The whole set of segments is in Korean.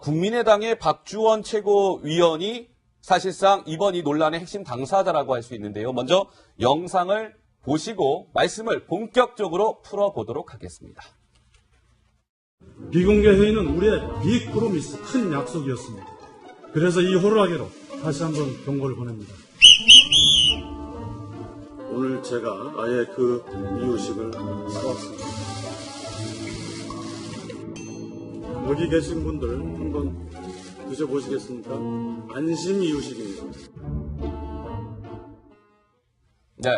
국민의당의 박주원 최고위원이 사실상 이번 이 논란의 핵심 당사자라고 할 수 있는데요. 먼저 영상을 보시고 말씀을 본격적으로 풀어보도록 하겠습니다. 비공개 회의는 우리의 빅 프로미스, 큰 약속이었습니다. 그래서 이 호루라기로 다시 한번 경고를 보냅니다. 오늘 제가 아예 그 이유식을 사왔습니다. 여기 계신 분들 한번 드셔보시겠습니까? 안심 이유식입니다. 네.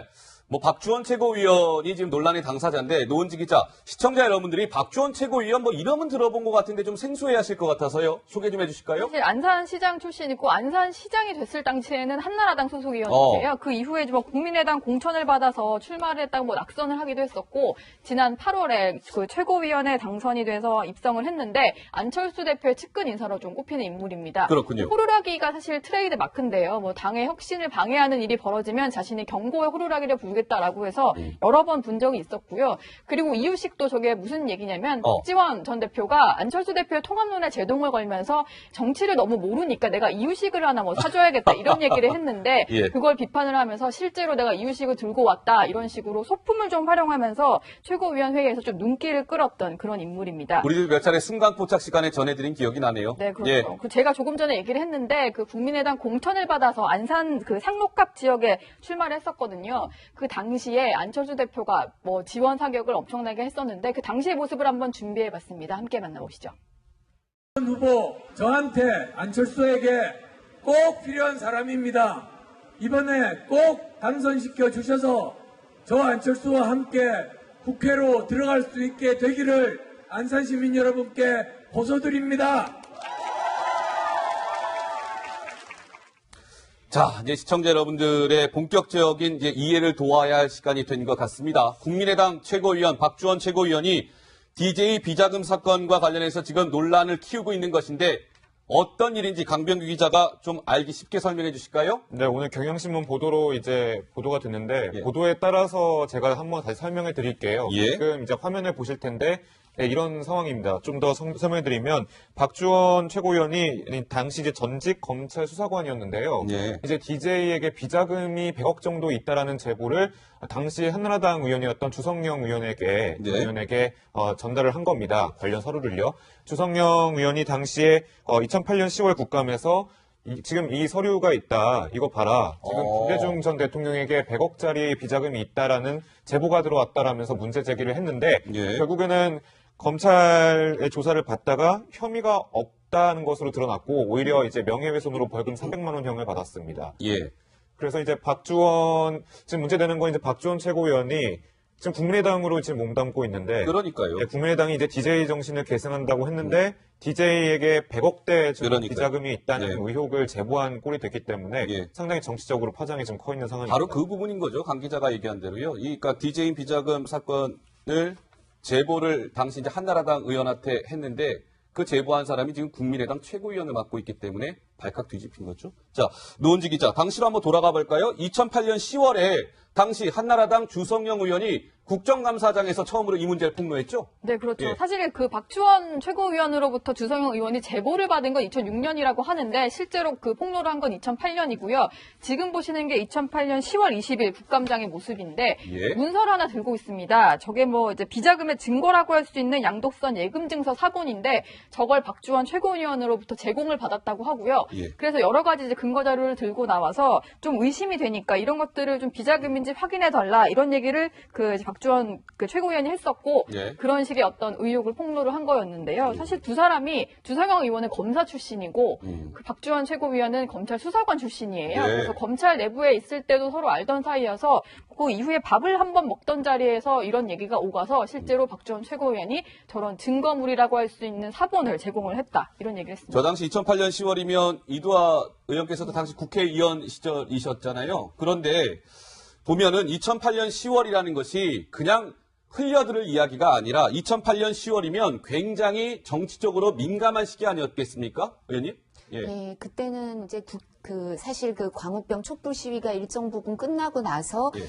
박주원 최고위원이 지금 논란의 당사자인데, 노은지 기자, 시청자 여러분들이 박주원 최고위원 이름은 들어본 것 같은데 좀 생소해 하실 것 같아서요. 소개 좀 해주실까요? 사실 안산시장 출신이고, 안산시장이 됐을 당시에는 한나라당 소속이었는데요. 그 이후에 국민의당 공천을 받아서 출마를 했다고 낙선을 하기도 했었고, 지난 8월에 그 최고위원에 당선이 돼서 입성을 했는데, 안철수 대표의 측근 인사로 좀 꼽히는 인물입니다. 그렇군요. 호루라기가 사실 트레이드 마크인데요. 당의 혁신을 방해하는 일이 벌어지면 자신이 경고의 호루라기를 부르겠다라고 해서 여러 번 본 적이 있었고요. 그리고 이유식도 저게 무슨 얘기냐면 박지원 전 대표가 안철수 대표의 통합론에 제동을 걸면서 정치를 너무 모르니까 내가 이유식을 하나 사줘야겠다 이런 얘기를 했는데 예. 그걸 비판을 하면서 실제로 내가 이유식을 들고 왔다 이런 식으로 소품을 좀 활용하면서 최고위원 회의에서 좀 눈길을 끌었던 그런 인물입니다. 우리도 몇 차례 순간 포착 시간에 전해드린 기억이 나네요. 네, 그렇죠. 예. 제가 조금 전에 얘기를 했는데 그 국민의당 공천을 받아서 안산 그 상록갑 지역에 출마를 했었거든요. 그 당시에 안철수 대표가 지원 사격을 엄청나게 했었는데 그 당시의 모습을 한번 준비해봤습니다. 함께 만나보시죠. 후보 저한테 안철수에게 꼭 필요한 사람입니다. 이번에 꼭 당선시켜 주셔서 저 안철수와 함께 국회로 들어갈 수 있게 되기를 안산 시민 여러분께 호소드립니다. 자, 이제 시청자 여러분들의 본격적인 이해를 도와야 할 시간이 된 것 같습니다. 국민의당 최고위원 박주원 최고위원이 DJ 비자금 사건과 관련해서 지금 논란을 키우고 있는 것인데 어떤 일인지 강병규 기자가 좀 알기 쉽게 설명해 주실까요? 네, 오늘 경향신문 보도로 보도가 됐는데 예. 보도에 따라서 제가 한번 다시 설명해 드릴게요. 예. 지금 이제 화면을 보실 텐데 네, 이런 상황입니다. 좀 더 설명해 드리면 박주원 최고위원이 당시 이제 전직 검찰 수사관이었는데요. 예. 이제 DJ에게 비자금이 100억 정도 있다라는 제보를 당시 한나라당 의원이었던 주성영 의원에게 전달을 한 겁니다. 관련 서류를요. 주성영 의원이 당시에 2008년 10월 국감에서 지금 이 서류가 있다. 이거 봐라. 지금 김대중 전 대통령에게 100억짜리 비자금이 있다라는 제보가 들어왔다라면서 문제 제기를 했는데 예. 결국에는 검찰의 조사를 받다가 혐의가 없다는 것으로 드러났고 오히려 이제 명예훼손으로 벌금 300만 원형을 받았습니다. 예. 그래서 이제 지금 문제되는 건 이제 박주원 최고위원이 지금 국민의당으로 지금 몸담고 있는데. 그러니까요. 네, 국민의당이 이제 DJ 정신을 계승한다고 했는데, DJ에게 100억대 비자금이 있다는 예. 의혹을 제보한 꼴이 됐기 때문에 예. 상당히 정치적으로 파장이 좀 커 있는 상황입니다. 바로 그 부분인 거죠. 강 기자가 얘기한 대로요. 그러니까 DJ 비자금 사건을 제보를 당시 이제 한나라당 의원한테 했는데 그 제보한 사람이 지금 국민의당 최고위원을 맡고 있기 때문에 발칵 뒤집힌 거죠. 자, 노은지 기자, 당시로 한번 돌아가 볼까요? 2008년 10월에 당시 한나라당 주성영 의원이 국정감사장에서 처음으로 이 문제를 폭로했죠? 네, 그렇죠. 예. 사실 그 박주원 최고위원으로부터 주성영 의원이 제보를 받은 건 2006년이라고 하는데 실제로 그 폭로를 한 건 2008년이고요. 지금 보시는 게 2008년 10월 20일 국감장의 모습인데 예. 문서를 하나 들고 있습니다. 저게 이제 비자금의 증거라고 할 수 있는 양도선 예금증서 사본인데 저걸 박주원 최고위원으로부터 제공을 받았다고 하고요. 예. 그래서 여러 가지 이제 근거 자료를 들고 나와서 좀 의심이 되니까 이런 것들을 좀 비자금인지 확인해 달라 이런 얘기를 그 박주원 그 최고위원이 했었고 예. 그런 식의 어떤 의혹을 폭로를 한 거였는데요. 사실 두 사람이 주성영 의원은 검사 출신이고 그 박주원 최고위원은 검찰 수사관 출신이에요. 예. 그래서 검찰 내부에 있을 때도 서로 알던 사이여서 그 이후에 밥을 한번 먹던 자리에서 이런 얘기가 오가서 실제로 박주원 최고위원이 저런 증거물이라고 할 수 있는 사본을 제공을 했다. 이런 얘기를 했습니다. 저 당시 2008년 10월이면 이두아 의원께서도 당시 국회의원 시절이셨잖아요. 그런데 보면은 2008년 10월이라는 것이 그냥 흘려들을 이야기가 아니라 2008년 10월이면 굉장히 정치적으로 민감한 시기 아니었겠습니까? 의원님? 예. 네, 그때는 이제 사실 그 광우병 촛불 시위가 일정 부분 끝나고 나서 예.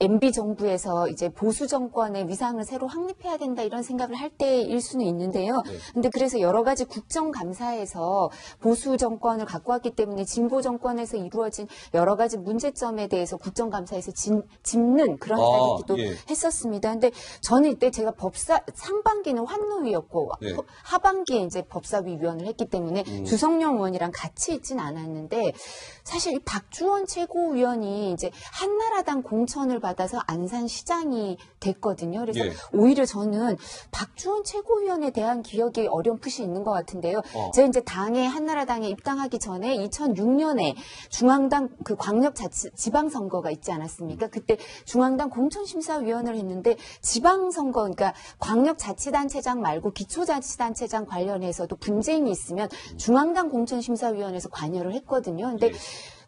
MB 정부에서 이제 보수 정권의 위상을 새로 확립해야 된다 이런 생각을 할 때일 수는 있는데요. 근데 그래서 여러 가지 국정감사에서 보수 정권을 갖고 왔기 때문에 진보 정권에서 이루어진 여러 가지 문제점에 대해서 국정감사에서 짚는 그런 이야기도 예. 했었습니다. 근데 저는 이때 제가 상반기는 환노위였고 네. 하반기에 이제 법사위 위원을 했기 때문에 주성영 의원이랑 같이 있진 않았는데 사실 이 박주원 최고위원이 이제 한나라당 공천을 받아서 안산시장이 됐거든요. 그래서 예. 오히려 저는 박주원 최고위원에 대한 기억이 어렴풋이 있는 것 같은데요. 제가 이제 한나라당에 입당하기 전에 2006년에 중앙당 그 지방선거가 있지 않았습니까? 그때 중앙당 공천심사위원을 했는데 지방선거, 그러니까 광역자치단체장 말고 기초자치단체장 관련해서도 분쟁이 있으면 중앙당 공천심사위원회에서 관여를 했거든요. 근데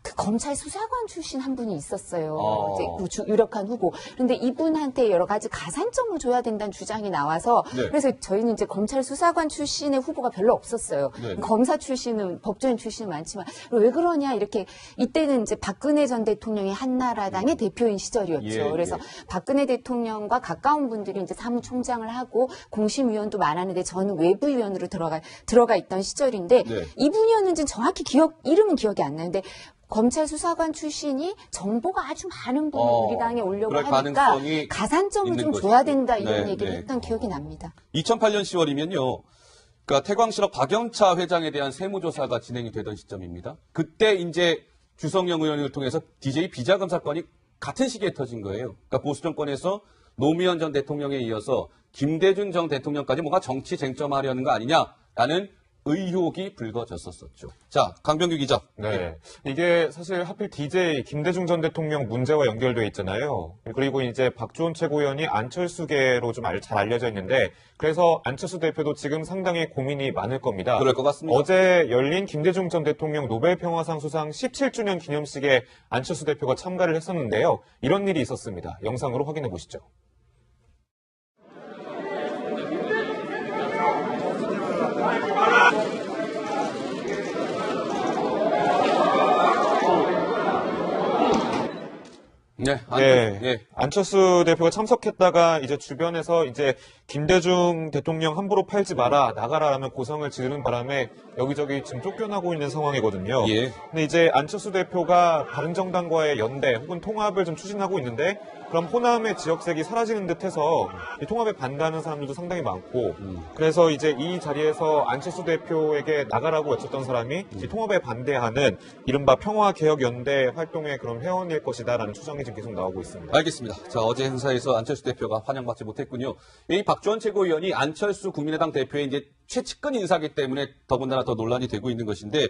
그 검찰 수사관 출신 한 분이 있었어요. 이제 그 유력한 후보. 그런데 이분한테 여러 가지 가산점을 줘야 된다는 주장이 나와서 그래서 저희는 이제 검찰 수사관 출신의 후보가 별로 없었어요. 검사 출신은 법조인 출신은 많지만 왜 그러냐 이렇게 이때는 이제 박근혜 전 대통령이 한나라당의 대표인 시절이었죠. 그래서 박근혜 대통령과 가까운 분들이 이제 사무총장을 하고 공심위원도 많았는데 저는 외부위원으로 들어가 있던 시절인데 이분이었는지 정확히 이름은 기억이 안 나는데 검찰 수사관 출신이 정보가 아주 많은 분을 우리 당에 오려고 하니까 가산점을 좀 줘야 된다 이런 얘기를 했던 기억이 납니다. 2008년 10월이면요. 그러니까 태광실업 박영차 회장에 대한 세무조사가 진행이 되던 시점입니다. 그때 이제 주성영 의원을 통해서 DJ 비자금 사건이 같은 시기에 터진 거예요. 그러니까 보수 정권에서 노무현 전 대통령에 이어서 김대중 전 대통령까지 뭔가 정치 쟁점하려는 거 아니냐라는 의혹이 불거졌었죠. 자, 강병규 기자. 네. 이게 사실 하필 DJ 김대중 전 대통령 문제와 연결돼 있잖아요. 그리고 이제 박주원 최고위원이 안철수계로 좀 잘 알려져 있는데 그래서 안철수 대표도 지금 상당히 고민이 많을 겁니다. 그럴 것 같습니다. 어제 열린 김대중 전 대통령 노벨평화상 수상 17주년 기념식에 안철수 대표가 참가를 했었는데요. 이런 일이 있었습니다. 영상으로 확인해 보시죠. 안철수 대표가 참석했다가 이제 주변에서 이제 김대중 대통령 함부로 팔지 마라, 나가라라는 고성을 지르는 바람에 여기저기 지금 쫓겨나고 있는 상황이거든요. 근데 이제 안철수 대표가 바른정당과의 연대 혹은 통합을 좀 추진하고 있는데 그럼 호남의 지역색이 사라지는 듯해서 이 통합에 반대하는 사람들도 상당히 많고 그래서 이제 이 자리에서 안철수 대표에게 나가라고 외쳤던 사람이 이 통합에 반대하는 이른바 평화개혁연대 활동의 그런 회원일 것이다라는 추정이 지금 계속 나오고 있습니다. 알겠습니다. 자, 어제 행사에서 안철수 대표가 환영받지 못했군요. 이 박주원 최고위원이 안철수 국민의당 대표의 이제 최측근 인사기 때문에 더군다나 더 논란이 되고 있는 것인데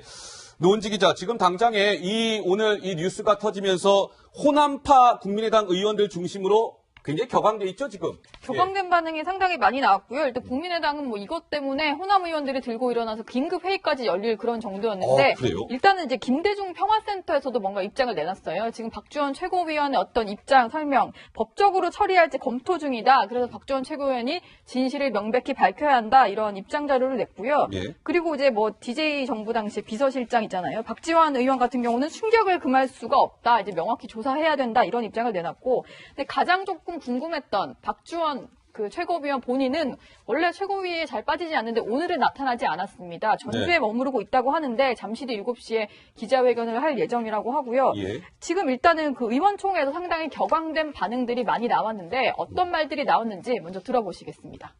노은지 기자, 지금 당장에 오늘 이 뉴스가 터지면서 호남파 국민의당 의원들 중심으로 굉장히 격앙돼 있죠, 지금. 격앙된 반응이 상당히 많이 나왔고요. 일단 국민의당은 뭐 이것 때문에 호남 의원들이 들고 일어나서 긴급 회의까지 열릴 그런 정도였는데 그래요? 일단은 이제 김대중 평화센터에서도 뭔가 입장을 내놨어요. 지금 박주원 최고위원의 어떤 입장 설명, 법적으로 처리할지 검토 중이다. 그래서 박주원 최고위원이 진실을 명백히 밝혀야 한다. 이런 입장 자료를 냈고요. 그리고 이제 뭐 DJ 정부 당시 비서실장 있잖아요. 박지원 의원 같은 경우는 충격을 금할 수가 없다. 이제 명확히 조사해야 된다. 이런 입장을 내놨고, 근데 가장 조금 궁금했던 박주원 그 최고위원 본인은 원래 최고위에 잘 빠지지 않는데 오늘은 나타나지 않았습니다. 전주에 머무르고 있다고 하는데 잠시 뒤 7시에 기자회견을 할 예정이라고 하고요. 지금 일단은 그 의원총회에서 상당히 격앙된 반응들이 많이 나왔는데 어떤 말들이 나왔는지 먼저 들어보시겠습니다.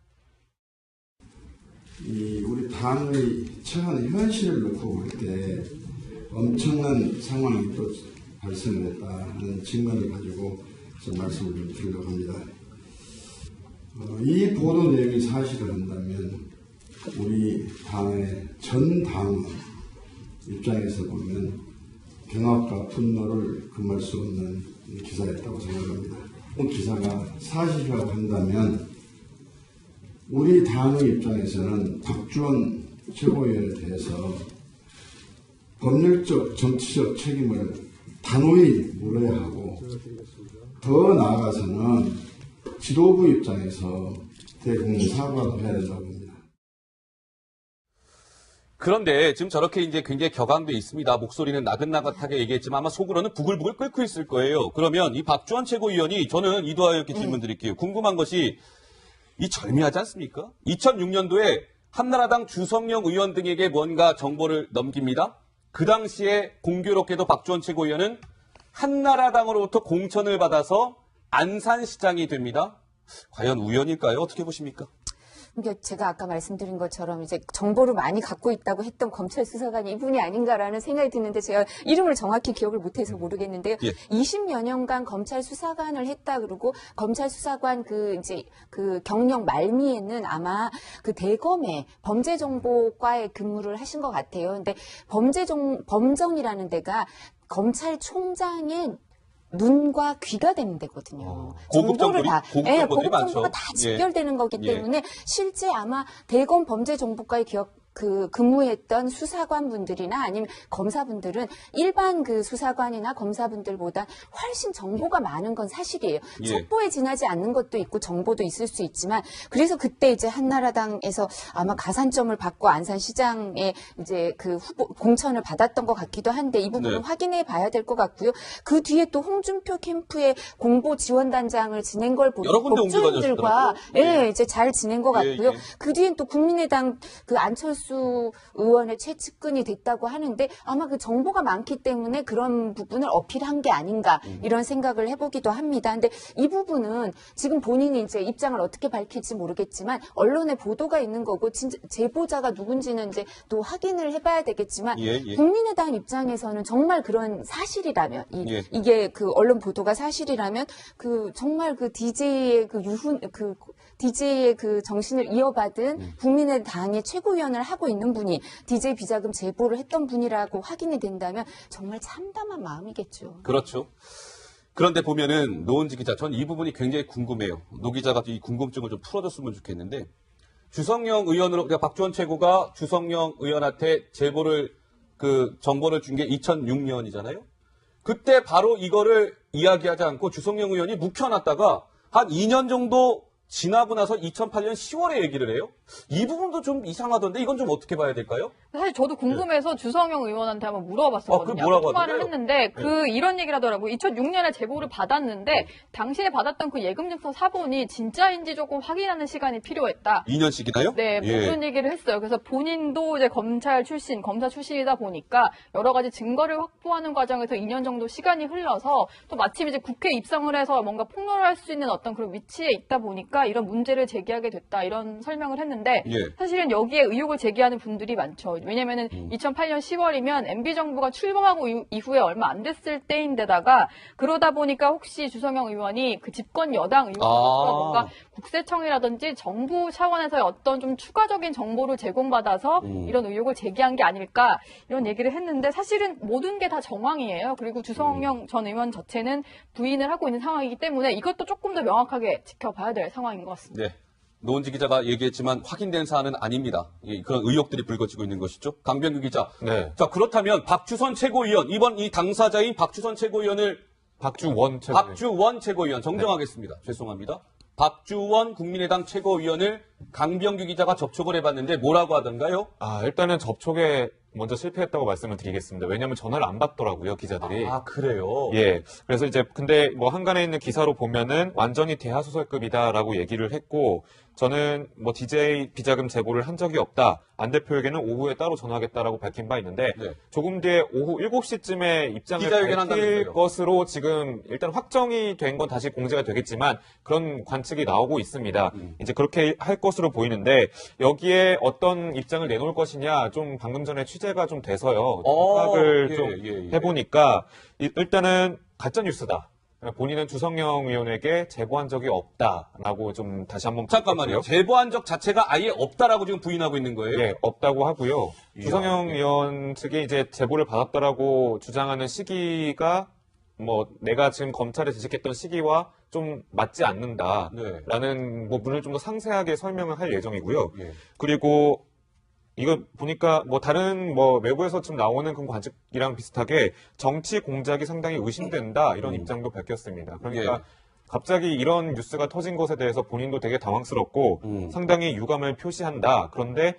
우리 당의 최근 현실을 놓고 볼 때 엄청난 상황이 또 발생했다는 증거를 가지고 좀 말씀을 좀 드리려고 합니다. 이 보도 내용이 사실을 한다면 우리 당의 전 당 입장에서 보면 경악과 분노를 금할 수 없는 기사였다고 생각합니다. 이 기사가 사실화한다면 우리 당의 입장에서는 박주원 최고위원에 대해서 법률적 정치적 책임을 단호히 물어야 하고 더 나아가서는 지도부 입장에서 대국민 사과도 해야 된다고 봅니다. 그런데 지금 저렇게 이제 굉장히 격앙돼 있습니다. 목소리는 나긋나긋하게 얘기했지만 아마 속으로는 부글부글 끓고 있을 거예요. 그러면 이 박주원 최고위원이 저는 이도하여 이렇게 질문 드릴게요. 궁금한 것이 이 절묘하지 않습니까? 2006년도에 한나라당 주성영 의원 등에게 뭔가 정보를 넘깁니다. 그 당시에 공교롭게도 박주원 최고위원은 한나라당으로부터 공천을 받아서 안산시장이 됩니다. 과연 우연일까요? 어떻게 보십니까? 그러니까 제가 아까 말씀드린 것처럼 이제 정보를 많이 갖고 있다고 했던 검찰 수사관이 이분이 아닌가라는 생각이 드는데 제가 이름을 정확히 기억을 못해서 모르겠는데요. 예. 20여 년간 검찰 수사관을 했다 그러고 검찰 수사관 그 경력 말미에는 아마 그 대검의 범죄정보과에 근무를 하신 것 같아요. 근데 범정이라는 데가 검찰총장의 눈과 귀가 되는 데거든요. 고급 정보를 다, 고급 예, 정보들이 고급 정보가 많죠. 다 직결되는 거기 예. 때문에 실제 아마 대검 범죄정보과에 근무했던 수사관분들이나 아니면 검사분들은 일반 그 수사관이나 검사분들보다 훨씬 정보가 많은 건 사실이에요. 예. 첩보에 지나지 않는 것도 있고 정보도 있을 수 있지만 그래서 그때 이제 한나라당에서 아마 가산점을 받고 안산시장에 이제 그 후보 공천을 받았던 것 같기도 한데 이 부분은 네. 확인해 봐야 될 것 같고요. 그 뒤에 또 홍준표 캠프의 공보 지원단장을 지낸 걸 보면 여러 군데 법조인들과 옮겨다녔더라고요. 이제 잘 지낸 것 예, 같고요. 예. 그 뒤엔 또 국민의당 그 안철수 의원의 최측근이 됐다고 하는데 아마 그 정보가 많기 때문에 그런 부분을 어필한 게 아닌가 이런 생각을 해보기도 합니다. 근데 이 부분은 지금 본인이 이제 입장을 어떻게 밝힐지 모르겠지만 언론에 보도가 있는 거고 진짜 제보자가 누군지는 이제 또 확인을 해봐야 되겠지만 예, 예. 국민의당 입장에서는 정말 그런 사실이라면 예. 이게 그 언론 보도가 사실이라면 그 정말 그 DJ의 DJ의 그 정신을 이어받은 국민의당의 최고위원을 하고 있는 분이 DJ 비자금 제보를 했던 분이라고 확인이 된다면 정말 참담한 마음이겠죠. 그렇죠. 그런데 보면은 노은지 기자, 전 이 부분이 굉장히 궁금해요. 노 기자가 이 궁금증을 좀 풀어줬으면 좋겠는데 주성영 의원으로 그러니까 박주원 최고가 주성영 의원한테 정보를 준 게 2006년이잖아요. 그때 바로 이거를 이야기하지 않고 주성영 의원이 묵혀놨다가 한 2년 정도 지나고 나서 2008년 10월에 얘기를 해요. 이 부분도 좀 이상하던데 이건 좀 어떻게 봐야 될까요? 사실 저도 궁금해서 주성영 의원한테 한번 물어봤었거든요. 그게 뭐라고 통화를 하던가요? 했는데 이런 얘기를 하더라고요. 2006년에 제보를 받았는데 당시에 받았던 그 예금 증서 사본이 진짜인지 조금 확인하는 시간이 필요했다. 2년씩이나요? 네, 그런 얘기를 했어요. 그래서 본인도 이제 검사 출신이다 보니까 여러 가지 증거를 확보하는 과정에서 2년 정도 시간이 흘러서 또 마침 이제 국회에 입성을 해서 뭔가 폭로를 할 수 있는 어떤 그런 위치에 있다 보니까 이런 문제를 제기하게 됐다. 이런 설명을 했는데 예. 사실은 여기에 의혹을 제기하는 분들이 많죠. 왜냐면은 2008년 10월이면 MB정부가 출범하고 이후에 얼마 안 됐을 때인데다가 그러다 보니까 혹시 주성영 의원이 그 집권 여당 의원으로서 뭔가 국세청이라든지 정부 차원에서의 어떤 좀 추가적인 정보를 제공받아서 이런 의혹을 제기한 게 아닐까 이런 얘기를 했는데 사실은 모든 게 다 정황이에요. 그리고 주성영 전 의원 자체는 부인을 하고 있는 상황이기 때문에 이것도 조금 더 명확하게 지켜봐야 될 상황인 것 같습니다. 네. 노은지 기자가 얘기했지만 확인된 사안은 아닙니다. 그런 의혹들이 불거지고 있는 것이죠. 강병규 기자. 네. 자, 그렇다면 박주선 최고위원, 이번 이 당사자인 박주선 최고위원을 박주원 최고위원 정정하겠습니다. 죄송합니다. 박주원 국민의당 최고위원을 강병규 기자가 접촉을 해봤는데 뭐라고 하던가요? 일단은 접촉에 먼저 실패했다고 말씀을 드리겠습니다. 왜냐하면 전화를 안 받더라고요, 기자들이. 그래요? 예. 그래서 이제 근데 뭐 한간에 있는 기사로 보면은 완전히 대하소설급이다라고 얘기를 했고 저는 뭐 DJ 비자금 제보를 한 적이 없다. 안 대표에게는 오후에 따로 전화하겠다라고 밝힌 바 있는데 네. 조금 뒤에 오후 7시쯤에 입장을 기자회견 밝힐 한다면서요? 것으로 지금 일단 확정이 된 건 다시 공개가 되겠지만 그런 관측이 나오고 있습니다. 이제 그렇게 할 것으로 보이는데 여기에 어떤 입장을 내놓을 것이냐 좀 방금 전에 취재가 좀 돼서요. 파악을 좀 해보니까 일단은 가짜뉴스다. 본인은 주성영 의원에게 제보한 적이 없다라고 좀 다시 한번 잠깐만요. 제보한 적 자체가 아예 없다라고 지금 부인하고 있는 거예요? 예, 없다고 하고요. 이야, 주성영 의원 측이 이제 제보를 받았다라고 주장하는 시기가 뭐 내가 지금 검찰에 재직했던 시기와 좀 맞지 않는다라는 부분을 좀 더 상세하게 설명을 할 예정이고요. 예. 그리고 이거 보니까 뭐 다른 뭐 외부에서 지금 나오는 그런 관측이랑 비슷하게 정치 공작이 상당히 의심된다 이런 입장도 밝혔습니다. 그러니까 갑자기 이런 뉴스가 터진 것에 대해서 본인도 되게 당황스럽고 상당히 유감을 표시한다. 그런데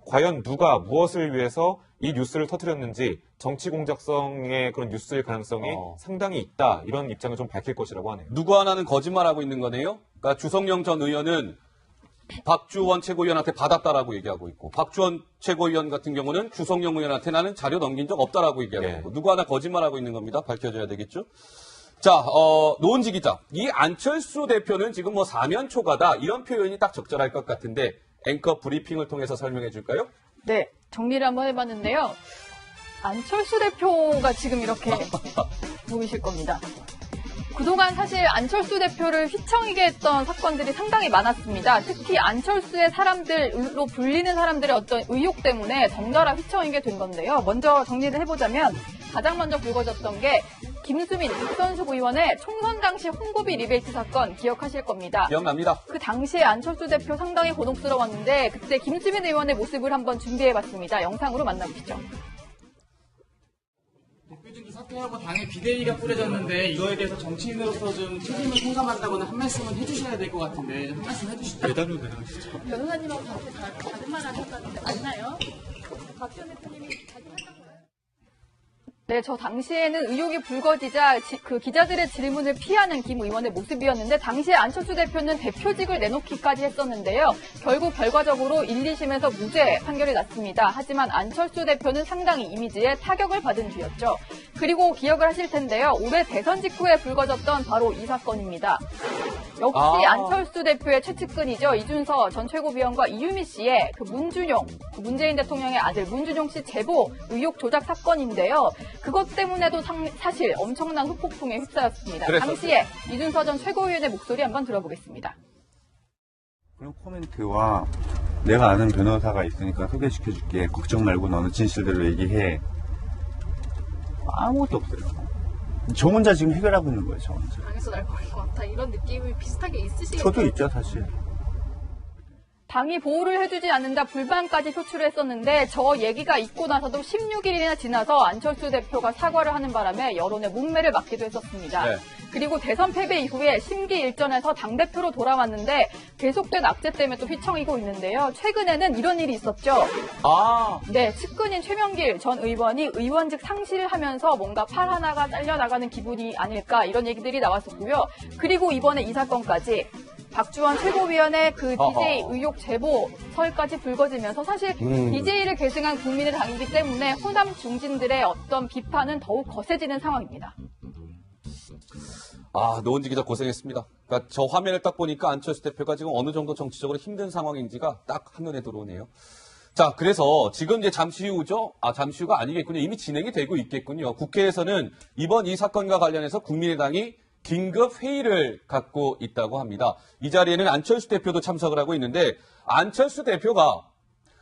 과연 누가 무엇을 위해서 이 뉴스를 터뜨렸는지 정치 공작성의 그런 뉴스일 가능성이 상당히 있다. 이런 입장을 좀 밝힐 것이라고 하네요. 누구 하나는 거짓말하고 있는 거네요. 그러니까 주성영 전 의원은 박주원 최고위원한테 받았다라고 얘기하고 있고 박주원 최고위원 같은 경우는 주성영 의원한테 나는 자료 넘긴 적 없다라고 얘기하고 있고 누구 하나 거짓말하고 있는 겁니다. 밝혀져야 되겠죠. 자, 노은지 기자. 이 안철수 대표는 지금 뭐 사면 초과다 이런 표현이 딱 적절할 것 같은데 앵커 브리핑을 통해서 설명해 줄까요? 네, 정리를 한번 해봤는데요. 안철수 대표가 지금 이렇게 보이실 겁니다. 그동안 사실 안철수 대표를 휘청이게 했던 사건들이 상당히 많았습니다. 특히 안철수의 사람들로 불리는 사람들의 어떤 의혹 때문에 덩달아 휘청이게 된 건데요. 먼저 정리를 해보자면 가장 먼저 불거졌던 게 김수민 국선수 의원의 총선 당시 홍보비 리베이트 사건 기억하실 겁니다. 기억납니다. 그 당시에 안철수 대표 상당히 곤혹스러웠는데 그때 김수민 의원의 모습을 한번 준비해봤습니다. 영상으로 만나보시죠. 대표직이 사퇴하고 당에 비대위가 꾸려졌는데 이거에 대해서 정치인으로서 좀 책임을 통감한다거나 한 말씀은 해주셔야 될 것 같은데 한 말씀 해주시죠. 대단히 대단하시죠. 변호사님하고 다른 말 하셨다는데 맞나요? 박지원 대표님이 네, 저 당시에는 의혹이 불거지자 그 기자들의 질문을 피하는 김 의원의 모습이었는데 당시에 안철수 대표는 대표직을 내놓기까지 했었는데요. 결국 결과적으로 1, 2심에서 무죄 판결이 났습니다. 하지만 안철수 대표는 상당히 이미지에 타격을 받은 뒤였죠. 그리고 기억을 하실 텐데요. 올해 대선 직후에 불거졌던 바로 이 사건입니다. 역시 안철수 대표의 최측근이죠. 이준서 전 최고위원과 이유미 씨의 그 문준용, 문재인 대통령의 아들 문준용 씨 제보 의혹 조작 사건인데요. 그것 때문에도 사실 엄청난 후폭풍에 휩싸였습니다. 당시에 이준서 전 최고위원의 목소리 한번 들어보겠습니다. 그런 코멘트와 내가 아는 변호사가 있으니까 소개시켜줄게. 걱정 말고 너는 진실대로 얘기해. 아무것도 없어요. 저 혼자 지금 해결하고 있는 거예요. 저 혼자. 당에서 날 버릴 것 같아. 이런 느낌이 비슷하게 있으시겠죠? 저도 있죠 사실. 당이 보호를 해주지 않는다 불만까지 표출을 했었는데 저 얘기가 있고 나서도 16일이나 지나서 안철수 대표가 사과를 하는 바람에 여론의 문매를 맞기도 했었습니다. 네. 그리고 대선 패배 이후에 심기일전에서 당대표로 돌아왔는데 계속된 악재 때문에 또 휘청이고 있는데요. 최근에는 이런 일이 있었죠. 네, 측근인 최명길 전 의원이 의원직 상실을 하면서 뭔가 팔 하나가 잘려나가는 기분이 아닐까 이런 얘기들이 나왔었고요. 그리고 이번에 이 사건까지 박주원 최고위원의 그 DJ 의혹 제보설까지 불거지면서 사실 DJ를 계승한 국민의당이기 때문에 호남 중진들의 어떤 비판은 더욱 거세지는 상황입니다. 노은지 기자 고생했습니다. 그러니까 저 화면을 딱 보니까 안철수 대표가 지금 어느 정도 정치적으로 힘든 상황인지가 딱 한눈에 들어오네요. 자, 그래서 지금 이제 잠시 후죠? 잠시 후가 아니겠군요. 이미 진행이 되고 있겠군요. 국회에서는 이번 이 사건과 관련해서 국민의당이 긴급 회의를 갖고 있다고 합니다. 이 자리에는 안철수 대표도 참석을 하고 있는데 안철수 대표가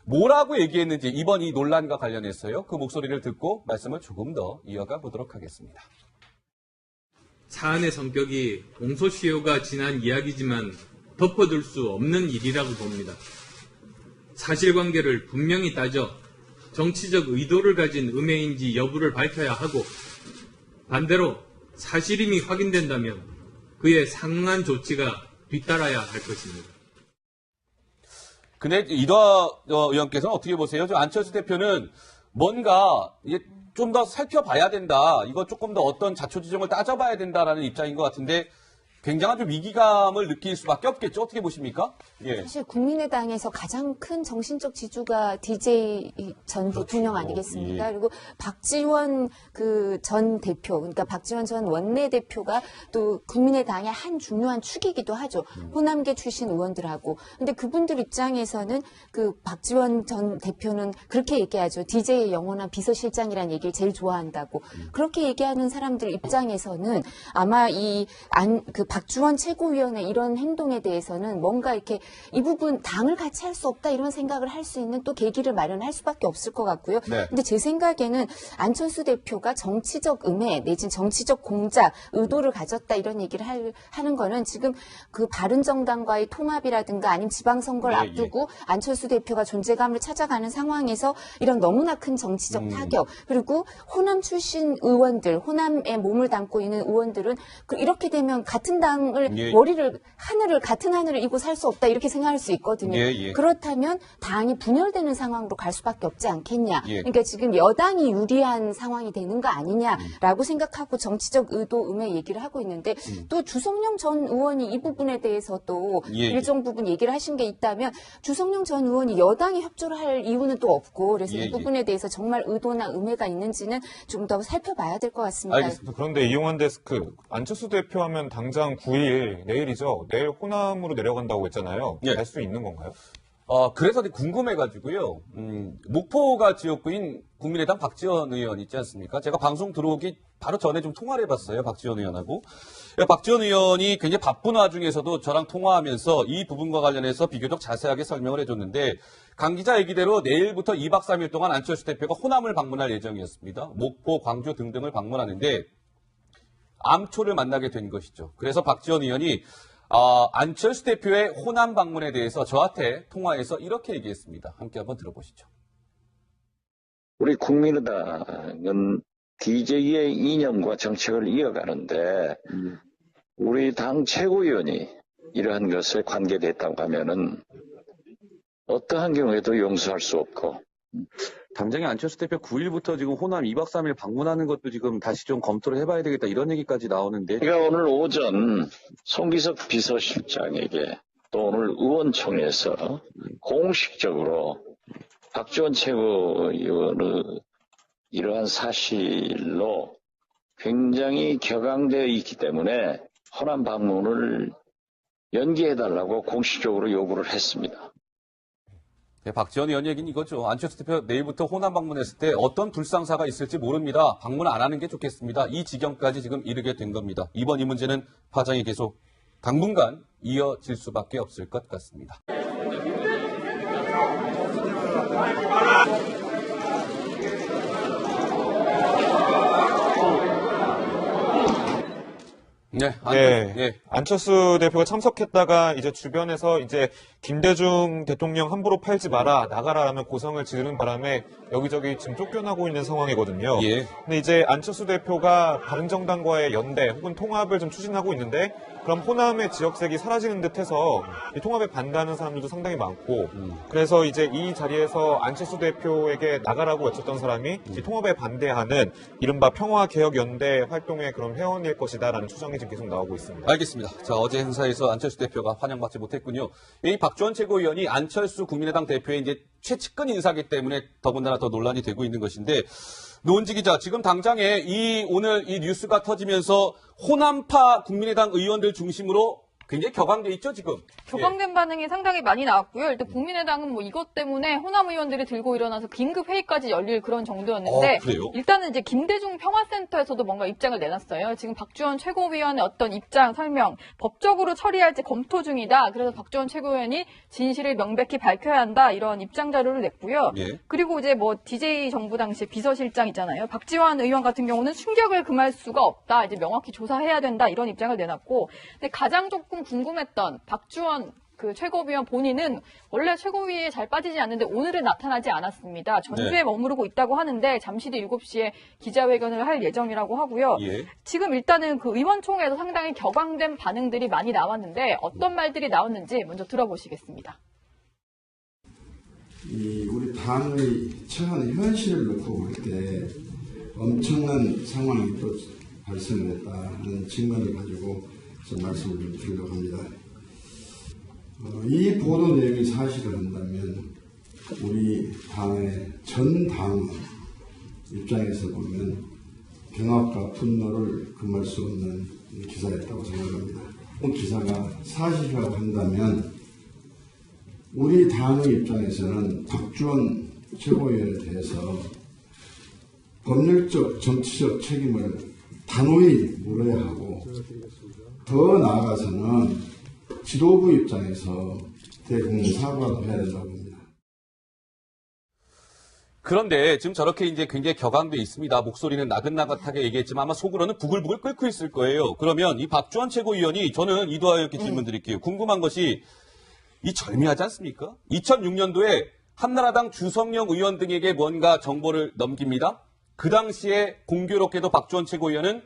뭐라고 얘기했는지 이번 이 논란과 관련해서요. 그 목소리를 듣고 말씀을 조금 더 이어가 보도록 하겠습니다. 사안의 성격이 공소시효가 지난 이야기지만 덮어둘 수 없는 일이라고 봅니다. 사실관계를 분명히 따져 정치적 의도를 가진 음해인지 여부를 밝혀야 하고 반대로 사실임이 확인된다면 그에 상응한 조치가 뒤따라야 할 것입니다. 근데 이도하 의원께서는 어떻게 보세요? 안철수 대표는 뭔가 좀 더 살펴봐야 된다. 이거 조금 더 어떤 자초지종을 따져봐야 된다라는 입장인 것 같은데 굉장한 좀 위기감을 느낄 수밖에 없겠죠. 어떻게 보십니까? 예. 사실 국민의당에서 가장 큰 정신적 지주가 DJ 전 대통령 아니겠습니까? 예. 그리고 박지원 그 전 대표, 그러니까 박지원 전 원내대표가 또 국민의당의 한 중요한 축이기도 하죠. 호남계 출신 의원들하고. 근데 그분들 입장에서는 그 박지원 전 대표는 그렇게 얘기하죠. DJ의 영원한 비서실장이라는 얘기를 제일 좋아한다고. 그렇게 얘기하는 사람들 입장에서는 아마 박주원 최고위원의 이런 행동에 대해서는 뭔가 이렇게 이 부분 당을 같이 할 수 없다 이런 생각을 할 수 있는 또 계기를 마련할 수밖에 없을 것 같고요. 네. 근데 제 생각에는 안철수 대표가 정치적 음해 내진 정치적 공작 의도를 가졌다 이런 얘기를 하는 거는 지금 그 바른정당과의 통합이라든가 아니면 지방선거를 앞두고 안철수 대표가 존재감을 찾아가는 상황에서 이런 너무나 큰 정치적 타격 그리고 호남 출신 의원들 호남에 몸을 담고 있는 의원들은 이렇게 되면 같은 당을 예. 하늘을 같은 하늘을 이고 살 수 없다 이렇게 생각할 수 있거든요. 예, 예. 그렇다면 당이 분열되는 상황으로 갈 수밖에 없지 않겠냐. 예. 그러니까 지금 여당이 유리한 상황이 되는 거 아니냐라고 생각하고 정치적 의도 음의 얘기를 하고 있는데 또 주성영 전 의원이 이 부분에 대해서 또 예, 예. 일정 부분 얘기를 하신 게 있다면 주성영 전 의원이 여당이 협조를 할 이유는 또 없고 그래서 예, 이 부분에 대해서 정말 의도나 음해가 있는지는 좀 더 살펴봐야 될 것 같습니다. 알겠습니다. 그런데 이용환 데스크, 안철수 대표 하면 당장 9일, 내일이죠. 내일 호남으로 내려간다고 했잖아요. 예. 갈 수 있는 건가요? 그래서 궁금해가지고요. 목포가 지역구인 국민의당 박지원 의원 있지 않습니까? 제가 방송 들어오기 바로 전에 좀 통화를 해봤어요. 박지원 의원하고. 박지원 의원이 굉장히 바쁜 와중에서도 저랑 통화하면서 이 부분과 관련해서 비교적 자세하게 설명을 해줬는데 강 기자 얘기대로 내일부터 2박 3일 동안 안철수 대표가 호남을 방문할 예정이었습니다. 목포, 광주 등등을 방문하는데 암초를 만나게 된 것이죠. 그래서 박지원 의원이 안철수 대표의 호남 방문에 대해서 저한테 통화해서 이렇게 얘기했습니다. 함께 한번 들어보시죠. 우리 국민의당은 DJ의 이념과 정책을 이어가는데 우리 당 최고위원이 이러한 것에 관계됐다고 하면은 어떠한 경우에도 용서할 수 없고 당장에 안철수 대표 9일부터 지금 호남 2박 3일 방문하는 것도 지금 다시 좀 검토를 해봐야 되겠다 이런 얘기까지 나오는데 제가 오늘 오전 송기석 비서실장에게 또 오늘 의원총회에서 공식적으로 박지원 최고위원의 이러한 사실로 굉장히 격앙되어 있기 때문에 호남 방문을 연기해달라고 공식적으로 요구를 했습니다. 네, 박지원 의원 얘기는 이거죠. 안철수 대표 내일부터 호남 방문했을 때 어떤 불상사가 있을지 모릅니다. 방문 안 하는 게 좋겠습니다. 이 지경까지 지금 이르게 된 겁니다. 이번 이 문제는 파장이 계속 당분간 이어질 수밖에 없을 것 같습니다. 안철수 대표가 참석했다가 이제 주변에서 이제 김대중 대통령 함부로 팔지 마라, 나가라라는 고성을 지르는 바람에 여기저기 지금 쫓겨나고 있는 상황이거든요. 예. 근데 이제 안철수 대표가 바른정당과의 연대 혹은 통합을 좀 추진하고 있는데 그럼 호남의 지역색이 사라지는 듯해서 이 통합에 반대하는 사람들도 상당히 많고 그래서 이제 이 자리에서 안철수 대표에게 나가라고 외쳤던 사람이 이 통합에 반대하는 이른바 평화개혁연대 활동의 그런 회원일 것이다라는 추정이 지금 계속 나오고 있습니다. 알겠습니다. 자, 어제 행사에서 안철수 대표가 환영받지 못했군요. 이 박지원 최고위원이 안철수 국민의당 대표의 이제 최측근 인사기 때문에 더군다나 더 논란이 되고 있는 것인데 노은지 기자, 지금 당장에 오늘 이 뉴스가 터지면서 호남파 국민의당 의원들 중심으로 굉장히 격앙돼 있죠, 지금. 격앙된 반응이 상당히 많이 나왔고요. 일단 국민의당은 뭐 이것 때문에 호남 의원들이 들고 일어나서 긴급 회의까지 열릴 그런 정도였는데 그래요? 일단은 이제 김대중 평화센터에서도 뭔가 입장을 내놨어요. 지금 박지원 최고위원의 어떤 입장 설명, 법적으로 처리할지 검토 중이다. 그래서 박지원 최고위원이 진실을 명백히 밝혀야 한다. 이런 입장 자료를 냈고요. 예. 그리고 이제 뭐 DJ 정부 당시 비서실장 있잖아요. 박지원 의원 같은 경우는 충격을 금할 수가 없다. 이제 명확히 조사해야 된다. 이런 입장을 내놨고, 근데 가장 조금 궁금했던 박지원 그 최고위원 본인은 원래 최고위에 잘 빠지지 않는데 오늘은 나타나지 않았습니다. 전주에 머무르고 있다고 하는데 잠시 뒤 7시에 기자회견을 할 예정이라고 하고요. 예. 지금 일단은 그 의원총회에서 상당히 격앙된 반응들이 많이 나왔는데 어떤 말들이 나왔는지 먼저 들어보시겠습니다. 우리 당의 최근 현실을 놓고 볼 때 엄청난 상황이 또 발생했다는 증거를 가지고 좀 말씀을 좀 드리려고 합니다. 이 보도 내용이 사실을 한다면 우리 당의 전 당원 입장에서 보면 경악과 분노를 금할 수 없는 기사였다고 생각합니다. 그 기사가 사실이라고 한다면 우리 당의 입장에서는 박지원 최고위원에 대해서 법률적 정치적 책임을 단호히 물어야 하고 더 나아가서는 지도부 입장에서 대국민 사과도 해야 된다고 봅니다. 그런데 지금 저렇게 이제 굉장히 격앙돼 있습니다. 목소리는 나긋나긋하게 얘기했지만 아마 속으로는 부글부글 끓고 있을 거예요. 그러면 이 박지원 최고위원이 저는 이도하여 이렇게 질문 드릴게요. 궁금한 것이 이 절묘하지 않습니까? 2006년도에 한나라당 주성영 의원 등에게 뭔가 정보를 넘깁니다. 그 당시에 공교롭게도 박지원 최고위원은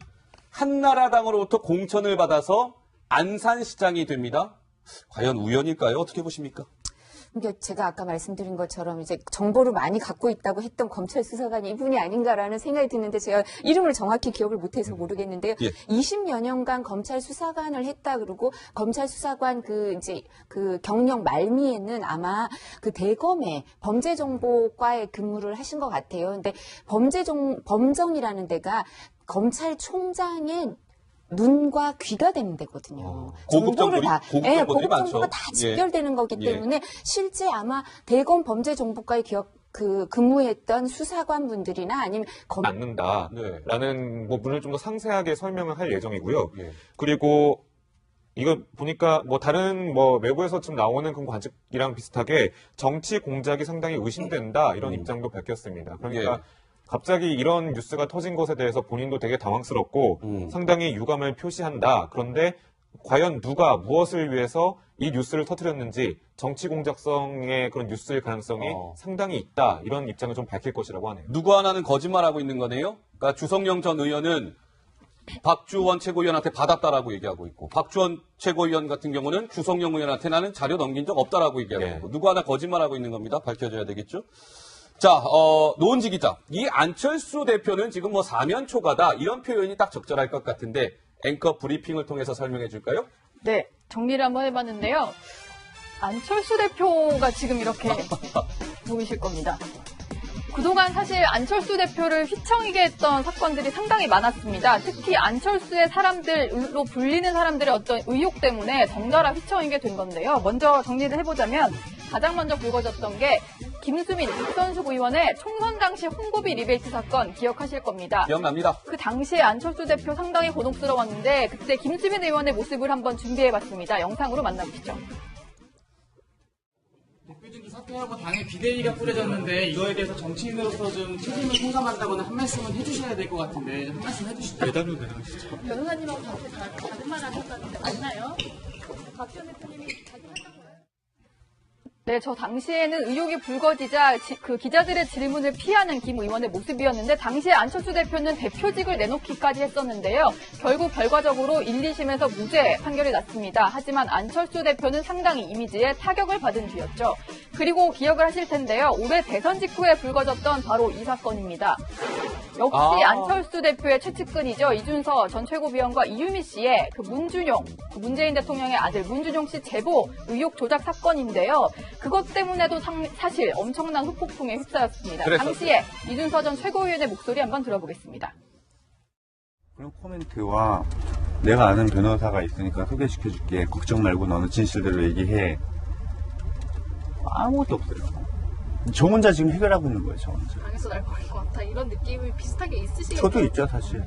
한나라당으로부터 공천을 받아서 안산시장이 됩니다. 과연 우연일까요? 어떻게 보십니까? 그러니까 제가 아까 말씀드린 것처럼 이제 정보를 많이 갖고 있다고 했던 검찰 수사관이 이분이 아닌가라는 생각이 드는데 제가 이름을 정확히 기억을 못해서 모르겠는데요. 예. 20여 년간 검찰 수사관을 했다 그러고 검찰 수사관 그 경력 말미에는 아마 그 대검의 범죄정보과에 근무를 하신 것 같아요. 근데 범정이라는 데가 검찰총장의 눈과 귀가 되는 데거든요. 고급 정보들이 고급 많죠. 정보가 다 직결되는 거기 예. 때문에 실제 아마 대검 범죄정보과에 근무했던 수사관 분들이나 아니면 않는다라는 부분을 좀 더 상세하게 설명을 할 예정이고요. 예. 그리고 이거 보니까 다른 외부에서 지금 나오는 그런 관측이랑 비슷하게 정치 공작이 상당히 의심된다 이런 입장도 밝혔습니다. 그러니까 갑자기 이런 뉴스가 터진 것에 대해서 본인도 되게 당황스럽고 상당히 유감을 표시한다. 그런데 과연 누가 무엇을 위해서 이 뉴스를 터뜨렸는지 정치 공작성의 그런 뉴스일 가능성이 상당히 있다. 이런 입장을 좀 밝힐 것이라고 하네요. 누구 하나는 거짓말하고 있는 거네요. 그러니까 주성영 전 의원은 박주원 최고위원한테 받았다라고 얘기하고 있고 박주원 최고위원 같은 경우는 주성영 의원한테 나는 자료 넘긴 적 없다라고 얘기하고 있고 누구 하나 거짓말하고 있는 겁니다. 밝혀져야 되겠죠. 자, 노은지 기자. 이 안철수 대표는 지금 사면 초과다. 이런 표현이 딱 적절할 것 같은데 앵커 브리핑을 통해서 설명해 줄까요? 네, 정리를 한번 해봤는데요. 안철수 대표가 지금 이렇게 보이실 겁니다. 그동안 사실 안철수 대표를 휘청이게 했던 사건들이 상당히 많았습니다. 특히 안철수의 사람들로 불리는 사람들의 어떤 의혹 때문에 덩달아 휘청이게 된 건데요. 먼저 정리를 해보자면 가장 먼저 불거졌던 게 김수민 박선숙 의원의 총선 당시 홍보비 리베이트 사건 기억하실 겁니다. 기억납니다. 그 당시에 안철수 대표 상당히 곤혹스러웠는데 그때 김수민 의원의 모습을 한번 준비해봤습니다. 영상으로 만나보시죠. 대표진도 사퇴하고 당에 비대위가 꾸려졌는데 이거에 대해서 정치인으로서 좀 책임을 통감한다거나 한 말씀은 해주셔야 될 것 같은데 한 말씀 해주시죠. 대답을 내려가시죠. 변호사님하고 다른 말 하셨다는데 맞나요? 박전 대표님이 네, 저 당시에는 의혹이 불거지자 그 기자들의 질문을 피하는 김 의원의 모습이었는데 당시에 안철수 대표는 대표직을 내놓기까지 했었는데요. 결국 결과적으로 1, 2심에서 무죄 판결이 났습니다. 하지만 안철수 대표는 상당히 이미지에 타격을 받은 뒤였죠. 그리고 기억을 하실 텐데요. 올해 대선 직후에 불거졌던 바로 이 사건입니다. 역시 안철수 대표의 최측근이죠. 이준서 전 최고위원과 이유미 씨의 문준용, 문재인 대통령의 아들 문준용 씨 제보 의혹 조작 사건인데요. 그것 때문에도 사실 엄청난 후폭풍에 휩싸였습니다. 당시에 이준서 전 최고위원의 목소리 한번 들어보겠습니다. 그런 코멘트와 내가 아는 변호사가 있으니까 소개시켜줄게. 걱정 말고 너는 진실대로 얘기해. 아무것도 없어요. 저 혼자 지금 해결하고 있는 거예요. 저 혼자. 당에서 날 버릴 것 같아. 이런 느낌이 비슷하게 있으시겠죠? 저도 있죠 사실.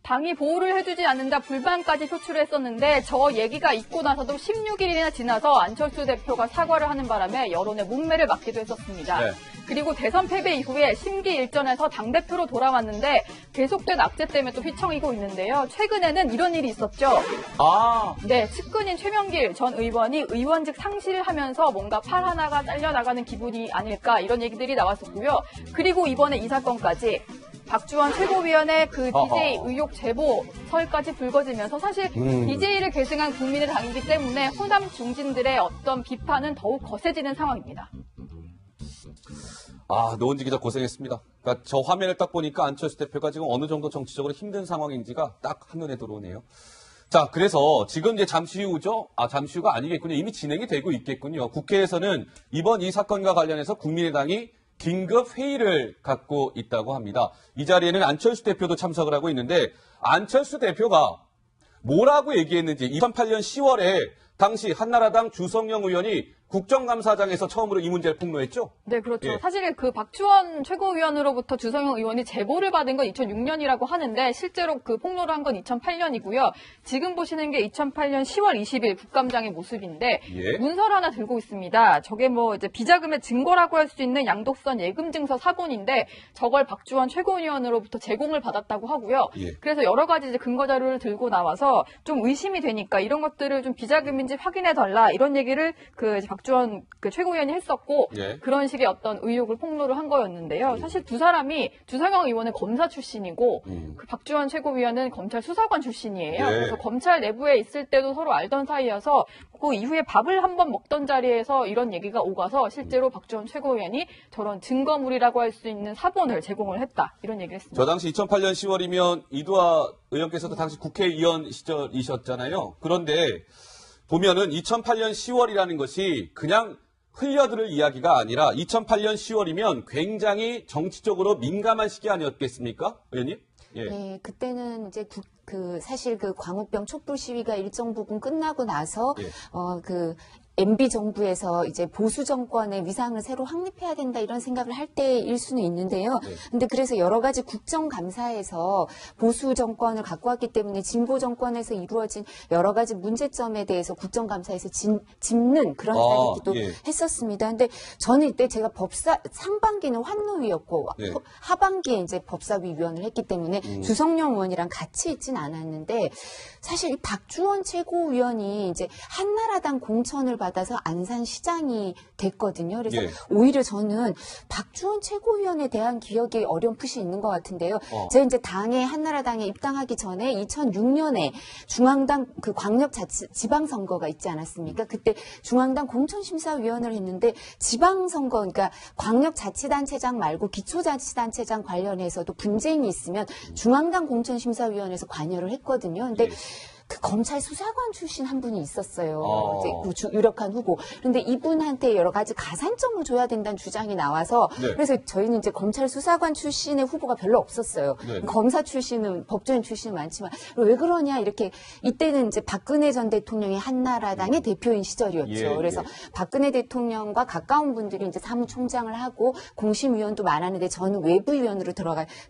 당이 보호를 해주지 않는다 불만까지 표출을 했었는데 저 얘기가 있고 나서도 16일이나 지나서 안철수 대표가 사과를 하는 바람에 여론의 문매를 맞기도 했었습니다. 네. 그리고 대선 패배 이후에 심기일전에서 당대표로 돌아왔는데 계속된 악재 때문에 또 휘청이고 있는데요. 최근에는 이런 일이 있었죠. 네, 측근인 최명길 전 의원이 의원직 상실을 하면서 뭔가 팔 하나가 잘려나가는 기분이 아닐까 이런 얘기들이 나왔었고요. 그리고 이번에 이 사건까지 박주원 최고위원의 그 DJ 의혹 제보설까지 불거지면서 사실 DJ를 계승한 국민의당이기 때문에 호남 중진들의 어떤 비판은 더욱 거세지는 상황입니다. 노은지 기자 고생했습니다. 그러니까 저 화면을 딱 보니까 안철수 대표가 지금 어느 정도 정치적으로 힘든 상황인지가 딱 한눈에 들어오네요. 자, 그래서 지금 이제 잠시 후죠? 잠시 후가 아니겠군요. 이미 진행이 되고 있겠군요. 국회에서는 이번 이 사건과 관련해서 국민의당이 긴급 회의를 갖고 있다고 합니다. 이 자리에는 안철수 대표도 참석을 하고 있는데 안철수 대표가 뭐라고 얘기했는지 2008년 10월에 당시 한나라당 주성영 의원이 국정감사장에서 처음으로 이 문제를 폭로했죠? 네, 그렇죠. 예. 사실 그 박주원 최고위원으로부터 주성영 의원이 제보를 받은 건 2006년이라고 하는데 실제로 그 폭로를 한 건 2008년이고요. 지금 보시는 게 2008년 10월 20일 국감장의 모습인데 문서를 하나 들고 있습니다. 저게 이제 비자금의 증거라고 할 수 있는 양도선 예금증서 사본인데 저걸 박주원 최고위원으로부터 제공을 받았다고 하고요. 그래서 여러 가지 이제 근거 자료를 들고 나와서 좀 의심이 되니까 이런 것들을 좀 비자금인지 의원인지 확인해달라 이런 얘기를 그 박주원 그 최고위원이 했었고 예. 그런 식의 어떤 의혹을 폭로를 한 거였는데요. 사실 두 사람이 주성영 의원은 검사 출신이고 그 박주원 최고위원은 검찰 수사관 출신이에요. 예. 그래서 검찰 내부에 있을 때도 서로 알던 사이여서 그 이후에 밥을 한번 먹던 자리에서 이런 얘기가 오가서 실제로 박주원 최고위원이 저런 증거물이라고 할 수 있는 사본을 제공을 했다 이런 얘기를 했습니다. 저 당시 2008년 10월이면 이두화 의원께서도 당시 국회의원 시절이셨잖아요. 그런데 보면은 2008년 10월이라는 것이 그냥 흘려들을 이야기가 아니라 2008년 10월이면 굉장히 정치적으로 민감한 시기 아니었겠습니까, 의원님? 예. 네, 그때는 이제 사실 그 광우병 촛불 시위가 일정 부분 끝나고 나서 예. MB 정부에서 이제 보수 정권의 위상을 새로 확립해야 된다 이런 생각을 할 때일 수는 있는데요. 네. 근데 그래서 여러 가지 국정감사에서 보수 정권을 갖고 왔기 때문에 진보 정권에서 이루어진 여러 가지 문제점에 대해서 국정감사에서 짚는 그런 자리기도 예. 했었습니다. 근데 저는 이때 제가 상반기는 환노위였고 네. 하반기에 이제 법사위 위원을 했기 때문에 주성영 의원이랑 같이 있진 않았는데 사실 이 박주원 최고위원이 이제 한나라당 공천을 받아서 안산시장이 됐거든요. 그래서 예. 오히려 저는 박주원 최고위원에 대한 기억이 어렴풋이 있는 것 같은데요. 제가 이제 한나라당에 입당하기 전에 2006년에 중앙당 그 지방선거가 있지 않았습니까? 그때 중앙당 공천심사위원을 했는데 지방선거, 그러니까 광역자치단체장 말고 기초자치단체장 관련해서도 분쟁이 있으면 중앙당 공천심사위원회에서 관여를 했거든요. 근데 그 검찰 수사관 출신 한 분이 있었어요. 이제 그 유력한 후보. 그런데 이분한테 여러 가지 가산점을 줘야 된다는 주장이 나와서 네. 그래서 저희는 이제 검찰 수사관 출신의 후보가 별로 없었어요. 네. 검사 출신은 법조인 출신은 많지만 왜 그러냐 이렇게 이때는 이제 박근혜 전 대통령이 한나라당의 대표인 시절이었죠. 예, 그래서 박근혜 대통령과 가까운 분들이 이제 사무총장을 하고 공심위원도 많았는데 저는 외부위원으로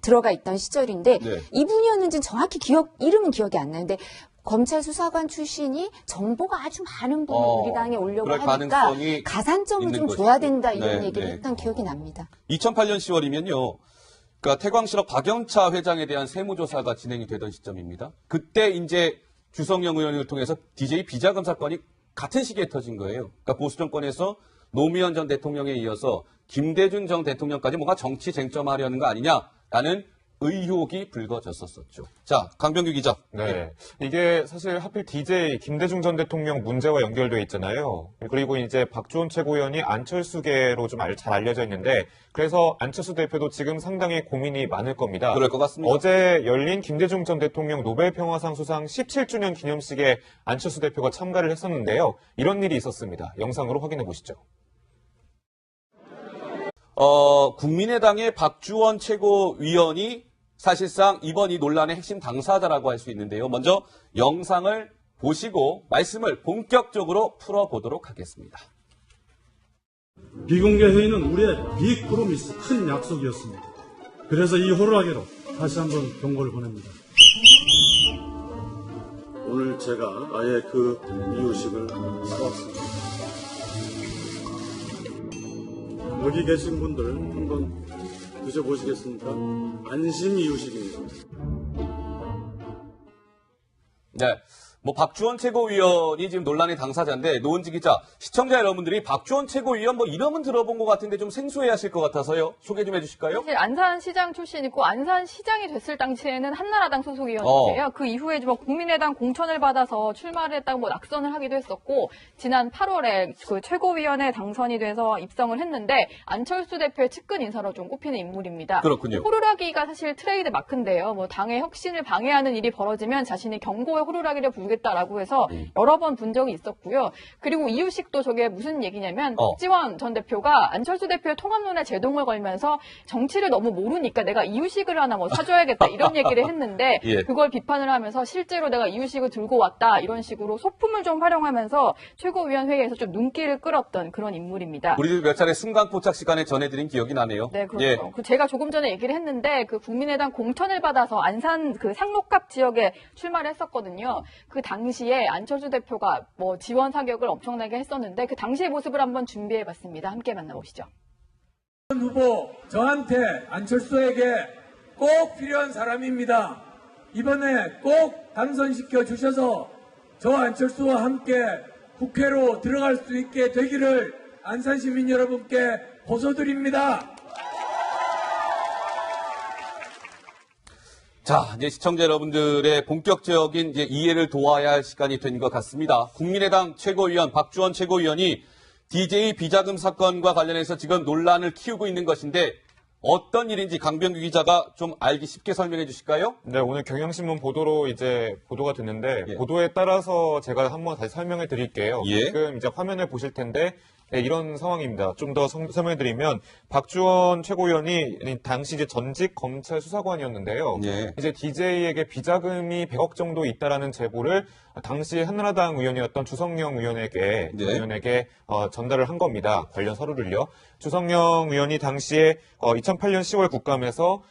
들어가 있던 시절인데 네. 이분이었는지는 정확히 이름은 기억이 안 나는데 검찰 수사관 출신이 정보가 아주 많은 분을 우리 당에 오려고 그럴 하니까 가능성이 가산점을 있는 좀 것이죠. 줘야 된다 이런 네, 얘기를 네. 했던 기억이 납니다. 2008년 10월이면요. 그러니까 태광실업 박영차 회장에 대한 세무조사가 진행이 되던 시점입니다. 그때 이제 주성영 의원을 통해서 DJ 비자금 사건이 같은 시기에 터진 거예요. 그러니까 보수 정권에서 노무현 전 대통령에 이어서 김대중 전 대통령까지 뭔가 정치 쟁점하려는 거 아니냐라는 의혹이 불거졌었죠. 자, 강병규 기자. 네. 이게 사실 하필 DJ 김대중 전 대통령 문제와 연결돼 있잖아요. 그리고 이제 박주원 최고위원이 안철수계로 좀 잘 알려져 있는데 그래서 안철수 대표도 지금 상당히 고민이 많을 겁니다. 그럴 것 같습니다. 어제 열린 김대중 전 대통령 노벨평화상 수상 17주년 기념식에 안철수 대표가 참가를 했었는데요. 이런 일이 있었습니다. 영상으로 확인해 보시죠. 국민의당의 박주원 최고위원이 사실상 이번 이 논란의 핵심 당사자라고 할 수 있는데요. 먼저 영상을 보시고 말씀을 본격적으로 풀어보도록 하겠습니다. 비공개 회의는 우리의 빅프로미스 큰 약속이었습니다. 그래서 이 호루라기로 다시 한번 경고를 보냅니다. 오늘 제가 아예 그 이유식을 사왔습니다. 여기 계신 분들 한번 드셔보시겠습니까? 안심 이유식입니다. 네. 뭐 박주원 최고위원이 지금 논란의 당사자인데 노은지 기자, 시청자 여러분들이 박주원 최고위원 뭐 이름은 들어본 것 같은데 좀 생소해하실 것 같아서요. 소개 좀 해주실까요? 사실 안산시장 출신이고 안산시장이 됐을 당시에는 한나라당 소속이었는데요. 그 이후에 뭐 국민의당 공천을 받아서 출마를 했다고 뭐 낙선을 하기도 했었고 지난 8월에 그 최고위원회 당선이 돼서 입성을 했는데 안철수 대표의 측근 인사로 좀 꼽히는 인물입니다. 그렇군요. 호루라기가 사실 트레이드 마크인데요. 뭐 당의 혁신을 방해하는 일이 벌어지면 자신이 경고의 호루라기를 불겠다라고 해서 여러 번 본 적이 있었고요. 그리고 이유식도 저게 무슨 얘기냐면 박지원 전 대표가 안철수 대표의 통합론에 제동을 걸면서 정치를 너무 모르니까 내가 이유식을 하나 뭐 사줘야겠다 이런 얘기를 했는데 예. 그걸 비판을 하면서 실제로 내가 이유식을 들고 왔다 이런 식으로 소품을 좀 활용하면서 최고위원 회의에서 좀 눈길을 끌었던 그런 인물입니다. 우리도 몇 차례 순간포착 시간에 전해드린 기억이 나네요. 네, 그렇죠. 예. 그 제가 조금 전에 얘기를 했는데 그 국민의당 공천을 받아서 안산 그 상록갑 지역에 출마를 했었거든요. 그 당시에 안철수 대표가 뭐 지원 사격을 엄청나게 했었는데 그 당시의 모습을 한번 준비해봤습니다. 함께 만나보시죠. 후보 저한테 안철수에게 꼭 필요한 사람입니다. 이번에 꼭 당선시켜 주셔서 저 안철수와 함께 국회로 들어갈 수 있게 되기를 안산시민 여러분께 호소드립니다. 자, 이제 시청자 여러분들의 본격적인 이제 이해를 도와야 할 시간이 된 것 같습니다. 국민의당 최고위원 박주원 최고위원이 DJ 비자금 사건과 관련해서 지금 논란을 키우고 있는 것인데 어떤 일인지 강병규 기자가 좀 알기 쉽게 설명해 주실까요? 네, 오늘 경향신문 보도로 이제 보도가 됐는데 예. 보도에 따라서 제가 한번 다시 설명해 드릴게요. 예. 지금 이제 화면을 보실 텐데 네, 이런 상황입니다. 좀 더 설명해 드리면 박주원 최고위원이 당시 이제 전직 검찰 수사관이었는데요. 예. 이제 DJ에게 비자금이 100억 정도 있다라는 제보를 당시 한나라당 의원이었던 주성영 의원에게 전달을 한 겁니다. 관련 서류를요. 주성영 의원이 당시에 2008년 10월 국감에서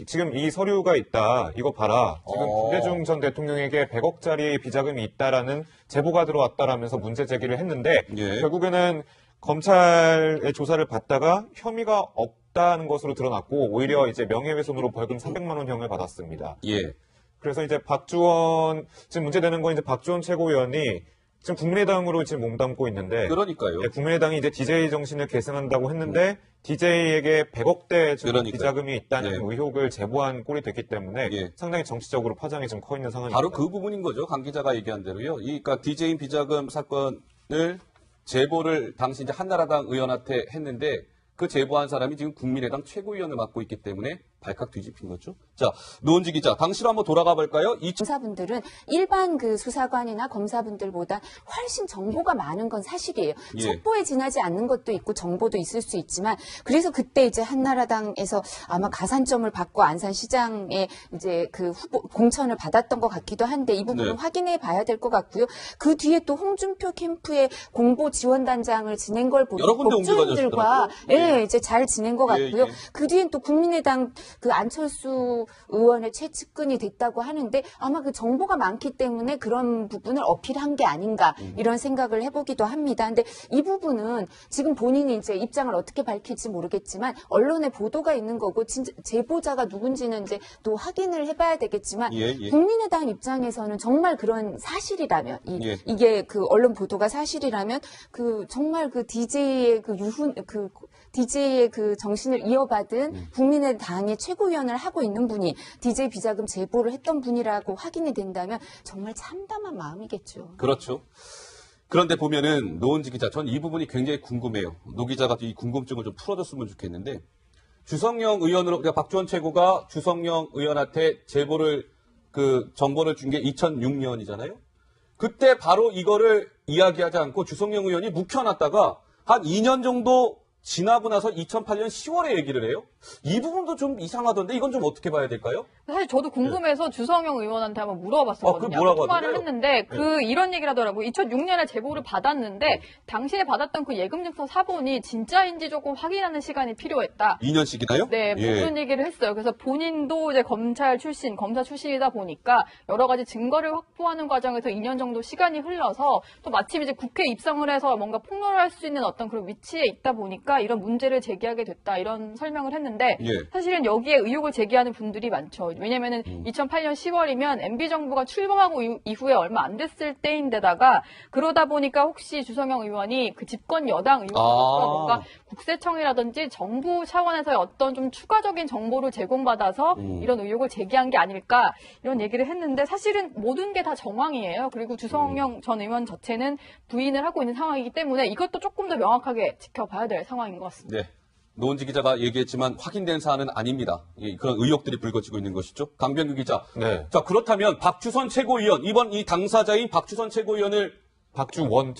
지금 이 서류가 있다. 이거 봐라. 지금 김대중 전 대통령에게 100억짜리 비자금이 있다라는 제보가 들어왔다라면서 문제 제기를 했는데 예. 결국에는 검찰의 조사를 받다가 혐의가 없다는 것으로 드러났고 오히려 이제 명예훼손으로 벌금 300만 원형을 받았습니다. 예. 그래서 이제 지금 문제되는 건 이제 박주원 최고위원이 지금 국민의당으로 지금 몸담고 있는데. 그러니까요. 예, 국민의당이 이제 DJ 정신을 계승한다고 했는데, DJ에게 100억대 비자금이 있다는 의혹을 제보한 꼴이 됐기 때문에 상당히 정치적으로 파장이 좀 커 있는 상황입니다. 바로 그 부분인 거죠. 강 기자가 얘기한 대로요. 그러니까 DJ 비자금 사건을 제보를 당시 이제 한나라당 의원한테 했는데 그 제보한 사람이 지금 국민의당 최고위원을 맡고 있기 때문에 발칵 뒤집힌 거죠. 자, 노은지 기자, 당시로 한번 돌아가 볼까요? 검사분들은 일반 그 수사관이나 검사분들보다 훨씬 정보가 많은 건 사실이에요. 예. 첩보에 지나지 않는 것도 있고 정보도 있을 수 있지만 그래서 그때 이제 한나라당에서 아마 가산점을 받고 안산시장에 이제 그 후보 공천을 받았던 것 같기도 한데 이 부분은 확인해 봐야 될 것 같고요. 그 뒤에 또 홍준표 캠프의 공보 지원단장을 지낸 걸 보고 법조인들과 이제 잘 지낸 것 같고요. 그 뒤엔 또 국민의당 그 안철수 의원의 최측근이 됐다고 하는데 아마 그 정보가 많기 때문에 그런 부분을 어필한 게 아닌가 이런 생각을 해보기도 합니다. 근데 이 부분은 지금 본인이 이제 입장을 어떻게 밝힐지 모르겠지만 언론에 보도가 있는 거고 진짜 제보자가 누군지는 이제 또 확인을 해봐야 되겠지만 국민의당 입장에서는 정말 그런 사실이라면 이게 그 언론 보도가 사실이라면 그 정말 그 DJ의 그 DJ의 그 정신을 이어받은 국민의당의 최고위원을 하고 있는 분이 DJ 비자금 제보를 했던 분이라고 확인이 된다면 정말 참담한 마음이겠죠. 그렇죠. 그런데 보면은 노은지 기자, 전 이 부분이 굉장히 궁금해요. 노 기자가 이 궁금증을 좀 풀어줬으면 좋겠는데 주성영 의원으로 그러니까 박주원 최고가 주성영 의원한테 정보를 준 게 2006년이잖아요. 그때 바로 이거를 이야기하지 않고 주성영 의원이 묵혀놨다가 한 2년 정도 지나고 나서 2008년 10월에 얘기를 해요? 이 부분도 좀 이상하던데 이건 좀 어떻게 봐야 될까요? 사실 저도 궁금해서 주성영 의원한테 한번 물어봤었거든요. 뭐라고 통화를 하던가요? 했는데 이런 얘기를 하더라고요. 2006년에 제보를 받았는데 당시에 받았던 그 예금증서 사본이 진짜인지 조금 확인하는 시간이 필요했다. 2년씩이나요? 네, 그런 얘기를 했어요. 그래서 본인도 이제 검사 출신이다 보니까 여러 가지 증거를 확보하는 과정에서 2년 정도 시간이 흘러서 또 마침 이제 국회 입성을 해서 뭔가 폭로를 할 수 있는 어떤 그런 위치에 있다 보니까 이런 문제를 제기하게 됐다. 이런 설명을 했는데 사실은 여기에 의혹을 제기하는 분들이 많죠. 왜냐면은 2008년 10월이면 MB정부가 출범하고 이후에 얼마 안 됐을 때인데다가 그러다 보니까 혹시 주성영 의원이 그 집권 여당 의원으로서 뭔가 국세청이라든지 정부 차원에서의 어떤 좀 추가적인 정보를 제공받아서 이런 의혹을 제기한 게 아닐까 이런 얘기를 했는데 사실은 모든 게 다 정황이에요. 그리고 주성영 전 의원 자체는 부인을 하고 있는 상황이기 때문에 이것도 조금 더 명확하게 지켜봐야 될 상황인 것 같습니다. 네. 노은지 기자가 얘기했지만 확인된 사안은 아닙니다. 그런 의혹들이 불거지고 있는 것이죠. 강병규 기자. 네. 자, 그렇다면 박주선 최고위원, 이번 이 당사자인 박주선 최고위원을 박주원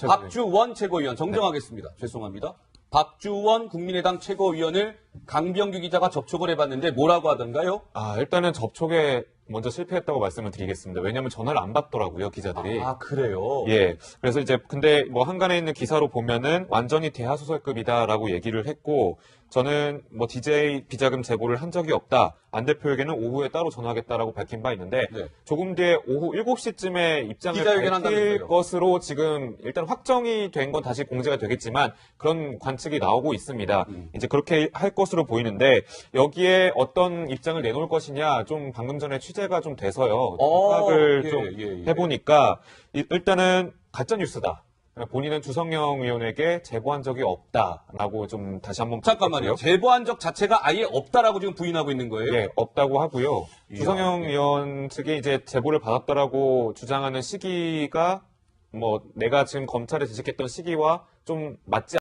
최고위원 정정하겠습니다. 죄송합니다. 박주원 국민의당 최고위원을 강병규 기자가 접촉을 해봤는데 뭐라고 하던가요? 일단은 접촉에 먼저 실패했다고 말씀을 드리겠습니다. 왜냐하면 전화를 안 받더라고요, 기자들이. 그래요? 예. 그래서 이제 근데 뭐 한간에 있는 기사로 보면은 완전히 대하소설급이다라고 얘기를 했고 저는 뭐 DJ 비자금 제보를 한 적이 없다. 안 대표에게는 오후에 따로 전화하겠다라고 밝힌 바 있는데 조금 뒤에 오후 7시쯤에 입장을 밝힐 것으로 지금 일단 확정이 된 건 다시 공개가 되겠지만 그런 관측이 나오고 있습니다. 이제 그렇게 할 것으로 보이는데 여기에 어떤 입장을 내놓을 것이냐 좀 방금 전에 취재가 좀 돼서요. 파악을 좀 해보니까 일단은 가짜뉴스다. 본인은 주성영 의원에게 제보한 적이 없다라고 좀 다시 한번 잠깐만요. 제보한 적 자체가 아예 없다라고 지금 부인하고 있는 거예요? 예, 없다고 하고요. 이야, 주성영 네. 의원 측이 이제 제보를 받았다라고 주장하는 시기가 뭐 내가 지금 검찰에 지식했던 시기와 좀 맞지